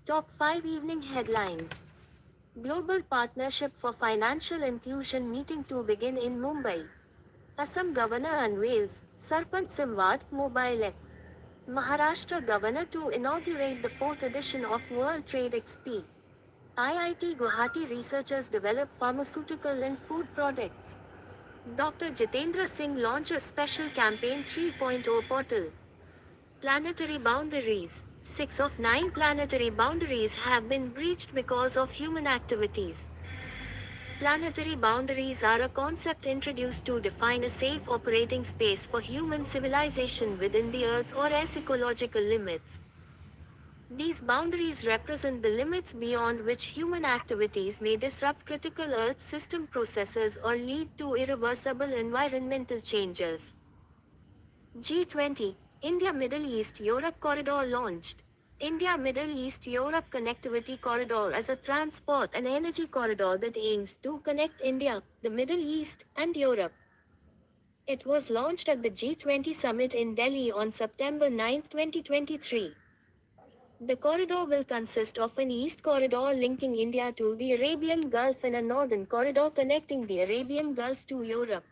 Top 5 Evening Headlines. Global Partnership for Financial Inclusion meeting to begin in Mumbai. Assam Governor unveils Sarpanch Samvad mobile app. Maharashtra Governor to inaugurate the 4th edition of World Trade Expo. IIT Guwahati researchers develop pharmaceutical and food products. Dr. Jitendra Singh launches special campaign 3.0 portal. Planetary boundaries. 6 of 9 planetary boundaries have been breached because of human activities. Planetary boundaries are a concept introduced to define a safe operating space for human civilization within the Earth or its ecological limits. These boundaries represent the limits beyond which human activities may disrupt critical Earth system processes or lead to irreversible environmental changes. G20, India Middle East Europe Corridor launched. India Middle East Europe Connectivity Corridor is a transport and energy corridor that aims to connect India, the Middle East, and Europe. It was launched at the G20 summit in Delhi on September 9, 2023. The corridor will consist of an east corridor linking India to the Arabian Gulf and a northern corridor connecting the Arabian Gulf to Europe.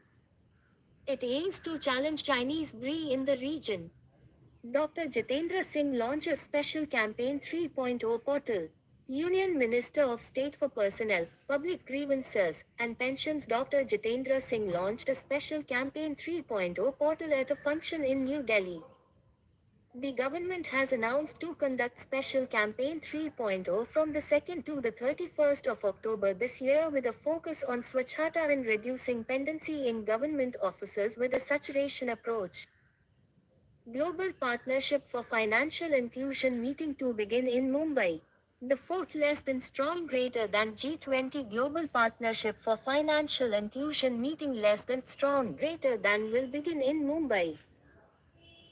It aims to challenge Chinese BRI in the region. Dr. Jitendra Singh launches special campaign 3.0 portal. Union Minister of State for Personnel, Public Grievances, and Pensions Dr. Jitendra Singh launched a special campaign 3.0 portal at a function in New Delhi. The government has announced to conduct special campaign 3.0 from the 2nd to the 31st of October this year with a focus on Swachhata and reducing pendency in government offices with a saturation approach. Global Partnership for Financial Inclusion meeting to begin in Mumbai. The fourth less than strong greater than G20 Global Partnership for Financial Inclusion meeting less than strong greater than will begin in Mumbai.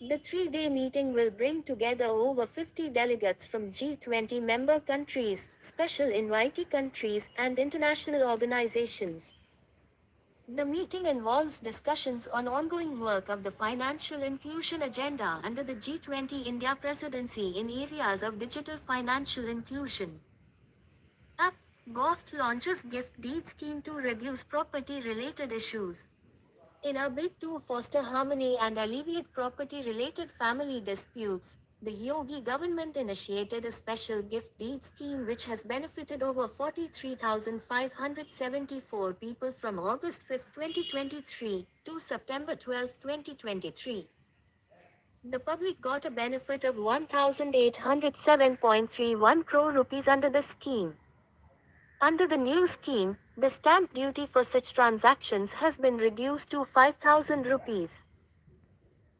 The three-day meeting will bring together over 50 delegates from G20 member countries, special invitee countries, and international organizations. The meeting involves discussions on ongoing work of the financial inclusion agenda under the G20 India presidency in areas of digital financial inclusion. App GoFT launches gift deed scheme to reduce property-related issues. In a bid to foster harmony and alleviate property-related family disputes, the Yogi government initiated a special gift deed scheme which has benefited over 43,574 people from August 5, 2023, to September 12, 2023. The public got a benefit of 1,807.31 crore rupees under the scheme. Under the new scheme, the stamp duty for such transactions has been reduced to 5,000 rupees.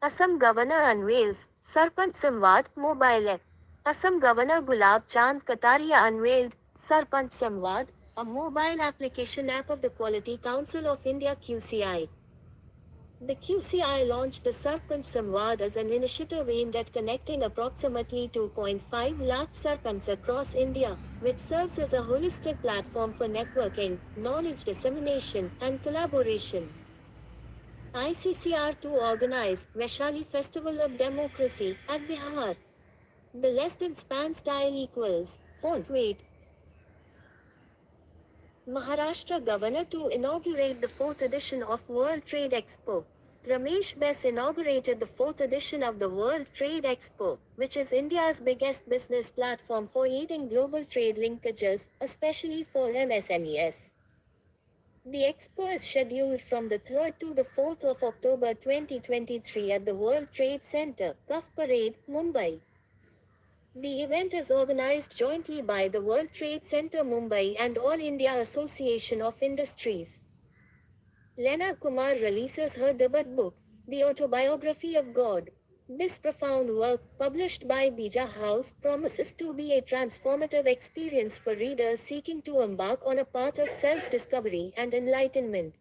Assam Governor unveils Sarpanch Samvad mobile app. Assam Governor Gulab Chand Kataria unveiled Sarpanch Samvad, a mobile application app of the Quality Council of India QCI. The QCI launched the Sarpanch Samvad as an initiative aimed at connecting approximately 2.5 lakh Sarpanchs across India, which serves as a holistic platform for networking, knowledge dissemination, and collaboration. ICCR to organize Vaishali Festival of Democracy at Bihar. The less than span style equals font weight. Maharashtra Governor to inaugurate the 4th edition of World Trade Expo. Ramesh Bes inaugurated the 4th edition of the World Trade Expo, which is India's biggest business platform for aiding global trade linkages, especially for MSMEs. The expo is scheduled from the 3rd to the 4th of October 2023 at the World Trade Center, Cuff Parade, Mumbai. The event is organized jointly by the World Trade Center Mumbai and All India Association of Industries. Lena Kumar releases her debut book, The Autobiography of God. This profound work, published by Bija House, promises to be a transformative experience for readers seeking to embark on a path of self-discovery and enlightenment.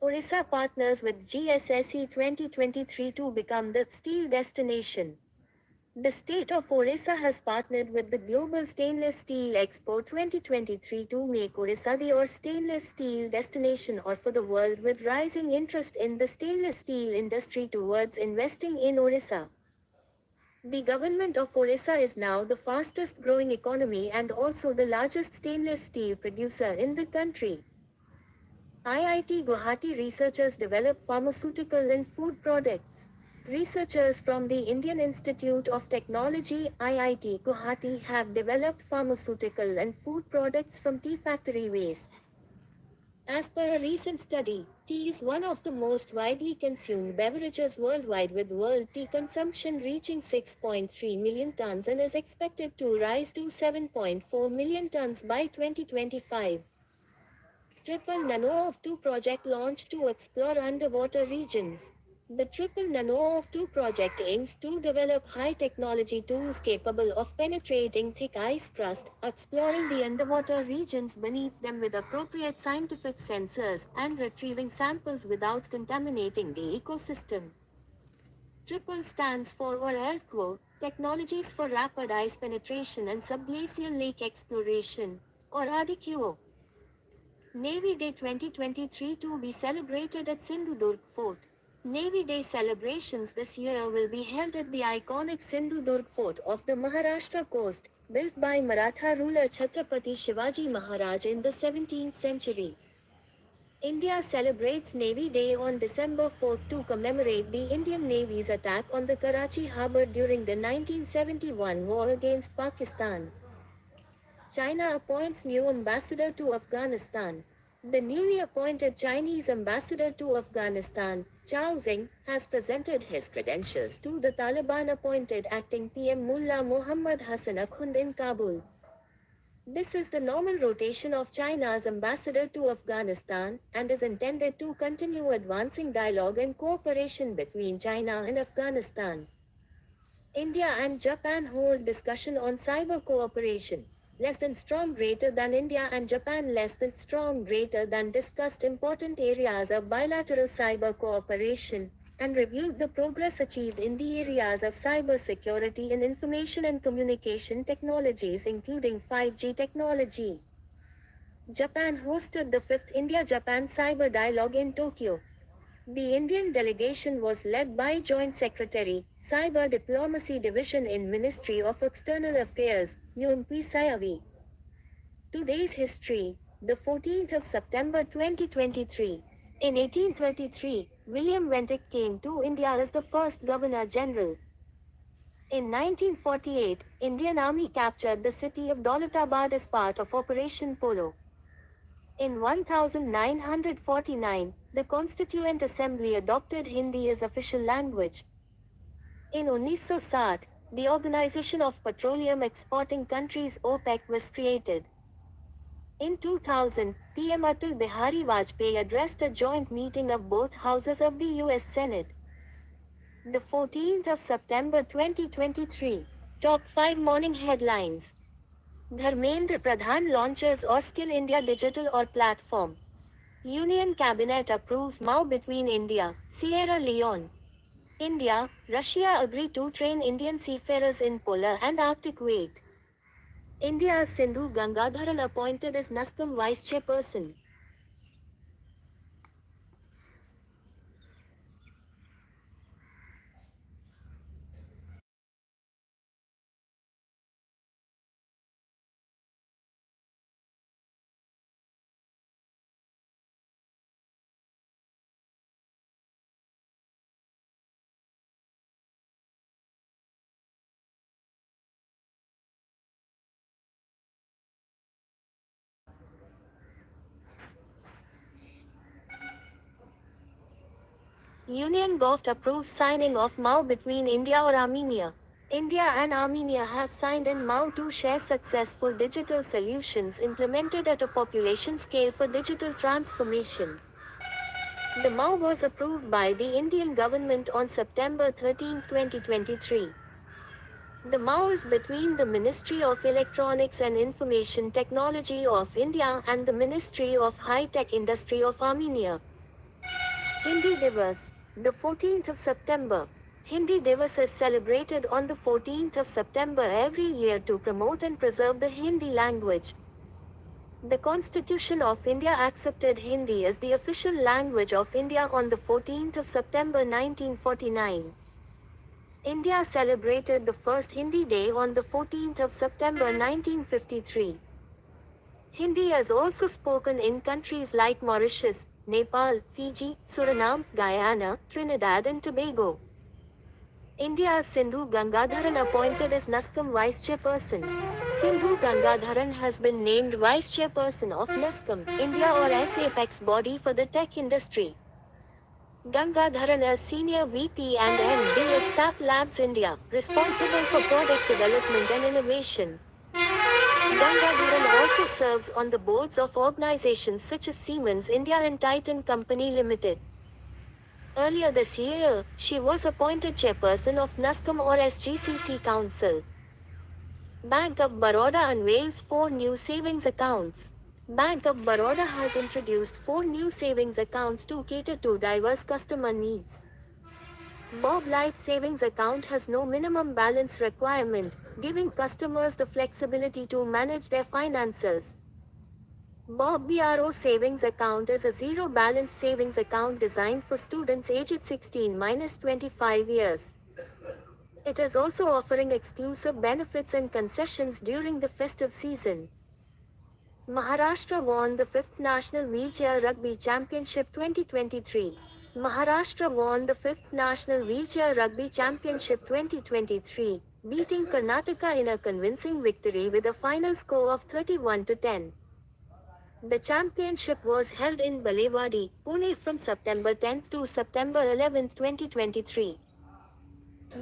Odisha partners with GSSE 2023 to become the steel destination. The state of Orissa has partnered with the Global Stainless Steel Expo 2023 to make Orissa the stainless steel destination or for the world, with rising interest in the stainless steel industry towards investing in Orissa. The government of Orissa is now the fastest growing economy and also the largest stainless steel producer in the country. IIT Guwahati researchers develop pharmaceutical and food products. Researchers from the Indian Institute of Technology (IIT Guwahati) have developed pharmaceutical and food products from tea factory waste. As per a recent study, tea is one of the most widely consumed beverages worldwide, with world tea consumption reaching 6.3 million tons and is expected to rise to 7.4 million tons by 2025. Triple Nano of 2 project launched to explore underwater regions. The Triple Nano of 2 project aims to develop high-technology tools capable of penetrating thick ice crust, exploring the underwater regions beneath them with appropriate scientific sensors, and retrieving samples without contaminating the ecosystem. Triple stands for ORELCO, Technologies for Rapid Ice Penetration and Subglacial Lake Exploration, or ADIQO. Navy Day 2023 to be celebrated at Sindhudurg Fort. Navy Day celebrations this year will be held at the iconic Sindhudurg Fort of the Maharashtra coast, built by Maratha ruler Chhatrapati Shivaji Maharaj in the 17th century. India celebrates Navy Day on December 4 to commemorate the Indian Navy's attack on the Karachi harbour during the 1971 war against Pakistan. China appoints new ambassador to Afghanistan. The newly appointed Chinese ambassador to Afghanistan, Zhao Zing, has presented his credentials to the Taliban-appointed acting PM Mullah Muhammad Hassan Akhund in Kabul. This is the normal rotation of China's ambassador to Afghanistan, and is intended to continue advancing dialogue and cooperation between China and Afghanistan. India and Japan hold discussion on cyber cooperation. Less than strong greater than India and Japan less than strong greater than discussed important areas of bilateral cyber cooperation, and reviewed the progress achieved in the areas of cyber security and information and communication technologies, including 5G technology. Japan hosted the 5th India-Japan Cyber Dialogue in Tokyo. The Indian delegation was led by Joint Secretary, Cyber Diplomacy Division in Ministry of External Affairs, Nyumpi Sayavi. Today's history, the 14th of September 2023. In 1833, William Wentic came to India as the first Governor General. In 1948, Indian Army captured the city of Daulatabad as part of Operation Polo. In 1949, the Constituent Assembly adopted Hindi as official language. In 1960, the Organization of Petroleum Exporting Countries (OPEC) was created. In 2000, PM Atal Bihari Vajpayee addressed a joint meeting of both houses of the US Senate. The 14th of September 2023. Top 5 morning headlines. Dharmendra Pradhan launches or Skill India digital or platform. Union Cabinet approves MoU between India, Sierra Leone. India, Russia agree to train Indian seafarers in polar and Arctic wait. India's Sindhu Gangadharan appointed as NASCOM Vice Chairperson. Union Govt approves signing of MoU between India or Armenia. India and Armenia have signed an MoU to share successful digital solutions implemented at a population scale for digital transformation. The MoU was approved by the Indian government on September 13, 2023. The MoU is between the Ministry of Electronics and Information Technology of India and the Ministry of High-Tech Industry of Armenia. Hindi Divas, the 14th of September. Hindi Divas is celebrated on the 14th of September every year to promote and preserve the Hindi language. The Constitution of India accepted Hindi as the official language of India on the 14th of September 1949. India celebrated the first Hindi Day on the 14th of September 1953. Hindi is also spoken in countries like Mauritius, Nepal, Fiji, Suriname, Guyana, Trinidad and Tobago. India's Sindhu Gangadharan appointed as NASSCOM Vice Chairperson. Sindhu Gangadharan has been named Vice Chairperson of NASSCOM, India or as apex body for the tech industry. Gangadharan is Senior VP and MD at SAP Labs India, responsible for product development and innovation. Gangadharan also serves on the boards of organizations such as Siemens India and Titan Company Limited. Earlier this year, she was appointed chairperson of NASSCOM or SGCC Council. Bank of Baroda unveils 4 new savings accounts. Bank of Baroda has introduced 4 new savings accounts to cater to diverse customer needs. Bob Light Savings Account has no minimum balance requirement, giving customers the flexibility to manage their finances. Bob BRO Savings Account is a zero-balance savings account designed for students aged 16-25 years. It is also offering exclusive benefits and concessions during the festive season. Maharashtra won the 5th National Wheelchair Rugby Championship 2023. Maharashtra won the 5th National Wheelchair Rugby Championship 2023, beating Karnataka in a convincing victory with a final score of 31-10. The championship was held in Balewadi, Pune from September 10 to September 11, 2023.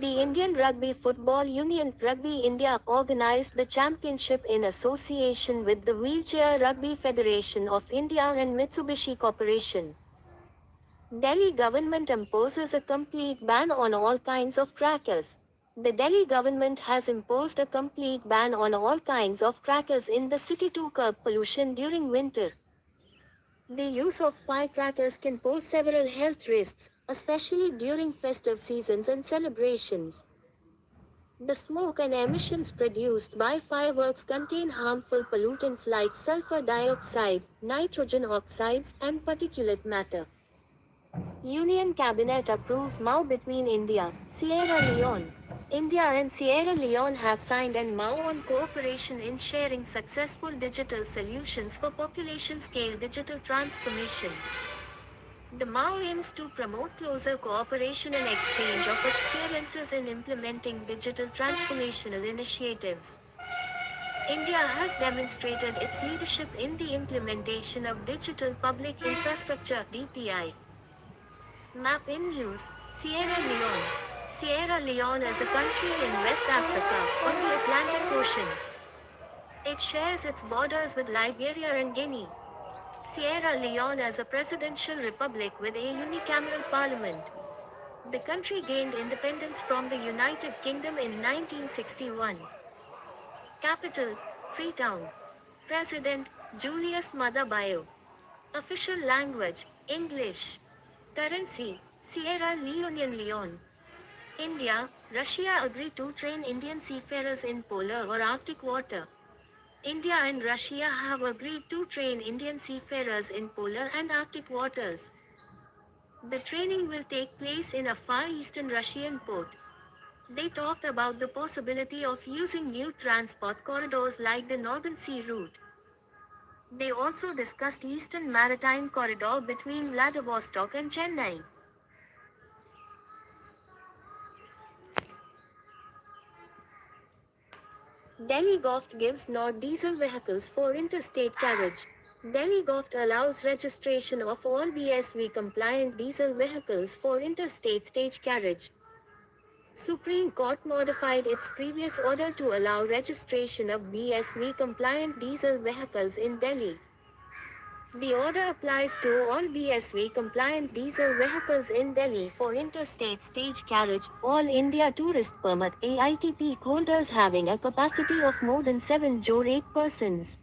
The Indian Rugby Football Union Rugby India organized the championship in association with the Wheelchair Rugby Federation of India and Mitsubishi Corporation. Delhi government imposes a complete ban on all kinds of crackers. The Delhi government has imposed a complete ban on all kinds of crackers in the city to curb pollution during winter. The use of firecrackers can pose several health risks, especially during festive seasons and celebrations. The smoke and emissions produced by fireworks contain harmful pollutants like sulfur dioxide, nitrogen oxides, and particulate matter. Union Cabinet approves MoU between India, Sierra Leone. India and Sierra Leone have signed an MoU on cooperation in sharing successful digital solutions for population-scale digital transformation. The MoU aims to promote closer cooperation and exchange of experiences in implementing digital transformational initiatives. India has demonstrated its leadership in the implementation of Digital Public Infrastructure (DPI). Map in News, Sierra Leone. Sierra Leone is a country in West Africa, on the Atlantic Ocean. It shares its borders with Liberia and Guinea. Sierra Leone is a presidential republic with a unicameral parliament. The country gained independence from the United Kingdom in 1961. Capital, Freetown. President, Julius Maada Bio. Official language, English. Currency, Sierra Leonean Leone. India, Russia agree to train Indian seafarers in polar or Arctic water. India and Russia have agreed to train Indian seafarers in polar and Arctic waters. The training will take place in a far eastern Russian port. They talked about the possibility of using new transport corridors like the Northern Sea route. They also discussed Eastern Maritime Corridor between Vladivostok and Chennai. Delhi Govt gives nod diesel vehicles for interstate carriage. Delhi Govt allows registration of all BSV compliant diesel vehicles for interstate stage carriage. Supreme Court modified its previous order to allow registration of BSV compliant diesel vehicles in Delhi. The order applies to all BSV compliant diesel vehicles in Delhi for interstate stage carriage, all India tourist permit AITP holders having a capacity of more than 7-8 persons.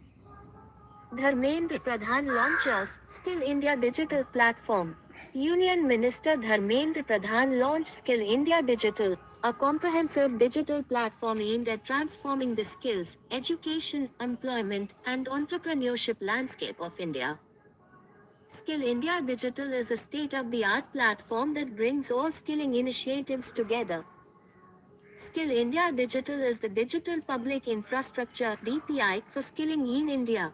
Dharmendra Pradhan launches Skill India digital platform. Union Minister Dharmendra Pradhan launched Skill India Digital, a comprehensive digital platform aimed at transforming the skills, education, employment, and entrepreneurship landscape of India. Skill India Digital is a state-of-the-art platform that brings all skilling initiatives together. Skill India Digital is the digital public infrastructure (DPI) for skilling in India.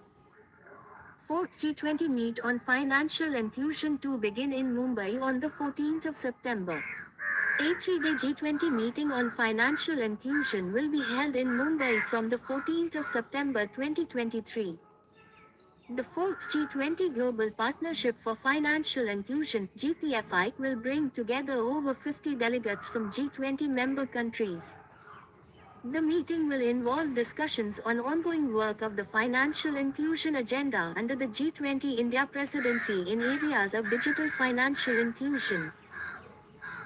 Fourth G20 meet on financial inclusion to begin in Mumbai on the 14th of September. A three-day G20 meeting on financial inclusion will be held in Mumbai from the 14th of September 2023. The fourth G20 Global Partnership for Financial Inclusion (GPFI) will bring together over 50 delegates from G20 member countries. The meeting will involve discussions on ongoing work of the financial inclusion agenda under the G20 India presidency in areas of digital financial inclusion.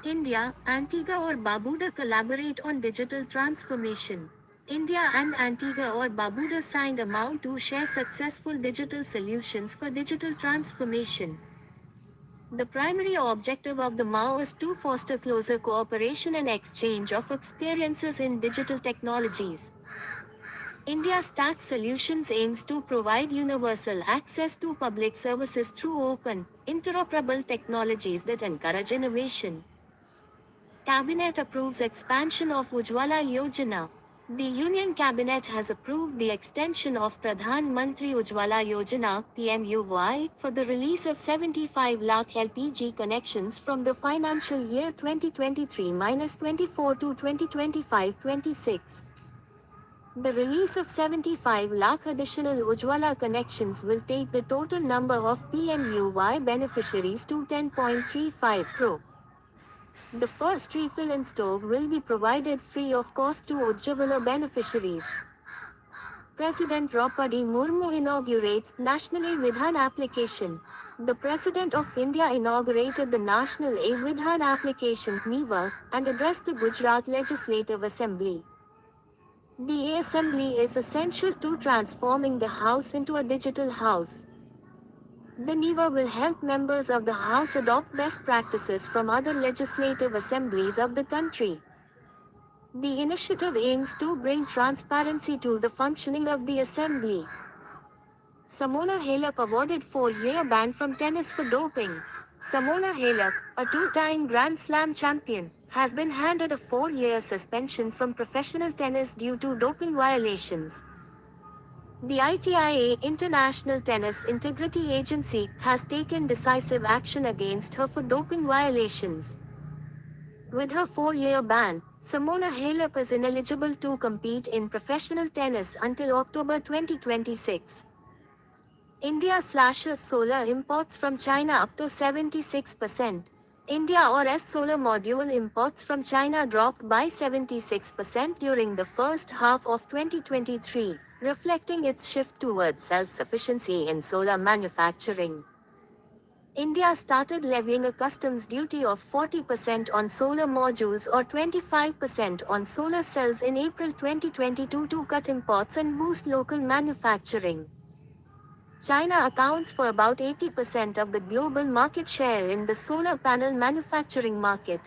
India, Antigua or Barbuda collaborate on digital transformation. India and Antigua or Barbuda signed a MoU to share successful digital solutions for digital transformation. The primary objective of the MoU is to foster closer cooperation and exchange of experiences in digital technologies. India Stack Solutions aims to provide universal access to public services through open, interoperable technologies that encourage innovation. Cabinet approves expansion of Ujjwala Yojana. The Union Cabinet has approved the extension of Pradhan Mantri Ujjwala Yojana (PMUY) for the release of 75 lakh LPG connections from the financial year 2023-24 to 2025-26. The release of 75 lakh additional Ujjwala connections will take the total number of PMUY beneficiaries to 10.35 crore. The first refill-in stove will be provided free of cost to Ujjwala beneficiaries. President Draupadi Murmu inaugurates National E-Vidhan application. The President of India inaugurated the National E-Vidhan application (NEVA) and addressed the Gujarat Legislative Assembly. The E-Assembly is essential to transforming the House into a digital house. The NEVA will help members of the House adopt best practices from other legislative assemblies of the country. The initiative aims to bring transparency to the functioning of the Assembly. Simona Halep awarded 4-year ban from tennis for doping. Simona Halep, a two-time Grand Slam champion, has been handed a 4-year suspension from professional tennis due to doping violations. The ITIA International Tennis Integrity Agency has taken decisive action against her for doping violations. With her 4-year ban, Simona Halep is ineligible to compete in professional tennis until October 2026. India slashes solar imports from China up to 76%. India or S solar module imports from China dropped by 76% during the first half of 2023, reflecting its shift towards self-sufficiency in solar manufacturing. India started levying a customs duty of 40% on solar modules or 25% on solar cells in April 2022 to cut imports and boost local manufacturing. China accounts for about 80% of the global market share in the solar panel manufacturing market.